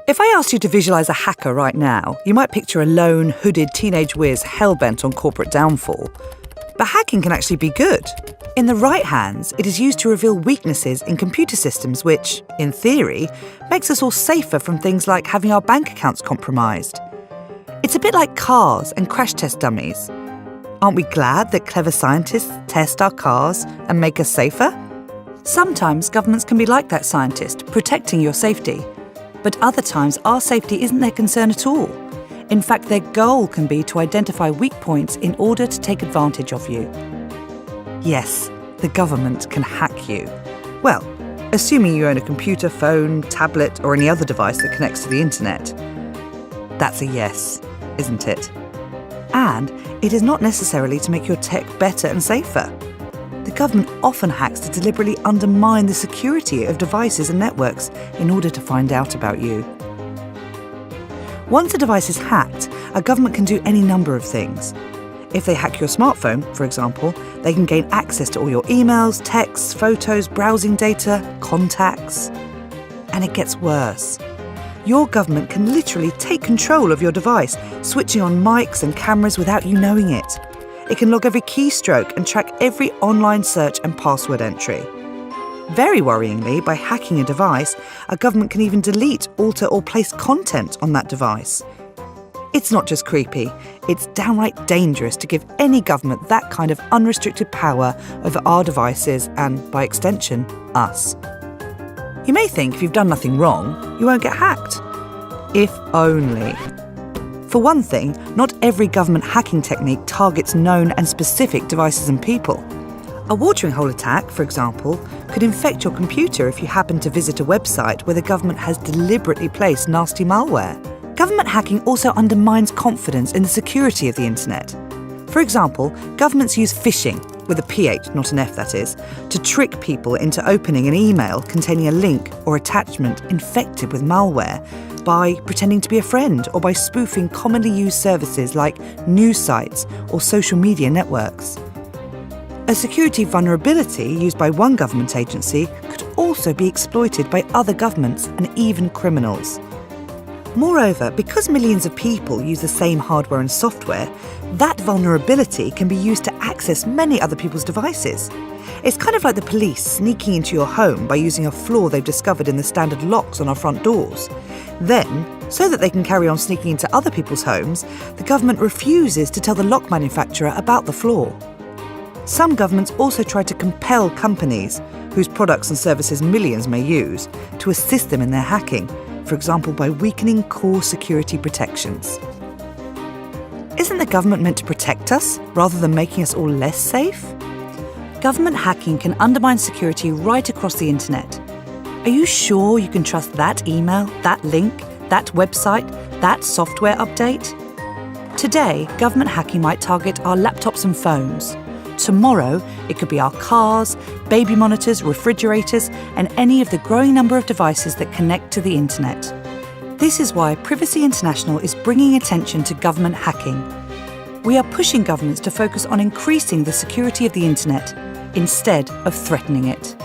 If I asked you to visualise a hacker right now, you might picture a lone, hooded teenage whiz hell-bent on corporate downfall. But hacking can actually be good. In the right hands, it is used to reveal weaknesses in computer systems which, in theory, makes us all safer from things like having our bank accounts compromised. It's a bit like cars and crash test dummies. Aren't we glad that clever scientists test our cars and make us safer? Sometimes governments can be like that scientist, protecting your safety. But other times, our safety isn't their concern at all. In fact, their goal can be to identify weak points in order to take advantage of you. Yes, the government can hack you. Well, assuming you own a computer, phone, tablet, or any other device that connects to the internet. That's a yes, isn't it? And it is not necessarily to make your tech better and safer. The government often hacks to deliberately undermine the security of devices and networks in order to find out about you. Once a device is hacked, a government can do any number of things. If they hack your smartphone, for example, they can gain access to all your emails, texts, photos, browsing data, contacts. And it gets worse. Your government can literally take control of your device, switching on mics and cameras without you knowing it. It can log every keystroke and track every online search and password entry. Very worryingly, by hacking a device, a government can even delete, alter or place content on that device. It's not just creepy, it's downright dangerous to give any government that kind of unrestricted power over our devices and, by extension, us. You may think if you've done nothing wrong, you won't get hacked. If only. For one thing, not every government hacking technique targets known and specific devices and people. A watering hole attack, for example, could infect your computer if you happen to visit a website where the government has deliberately placed nasty malware. Government hacking also undermines confidence in the security of the internet. For example, governments use phishing, with a PH, not an F that is, to trick people into opening an email containing a link or attachment infected with malware by pretending to be a friend or by spoofing commonly used services like news sites or social media networks. A security vulnerability used by one government agency could also be exploited by other governments and even criminals. Moreover, because millions of people use the same hardware and software, that vulnerability can be used to access many other people's devices. It's kind of like the police sneaking into your home by using a flaw they've discovered in the standard locks on our front doors. Then, so that they can carry on sneaking into other people's homes, the government refuses to tell the lock manufacturer about the flaw. Some governments also try to compel companies, whose products and services millions may use, to assist them in their hacking, for example by weakening core security protections. Isn't the government meant to protect us, rather than making us all less safe? Government hacking can undermine security right across the internet. Are you sure you can trust that email, that link, that website, that software update? Today, government hacking might target our laptops and phones. Tomorrow, it could be our cars, baby monitors, refrigerators, and any of the growing number of devices that connect to the internet. This is why Privacy International is bringing attention to government hacking. We are pushing governments to focus on increasing the security of the internet instead of threatening it.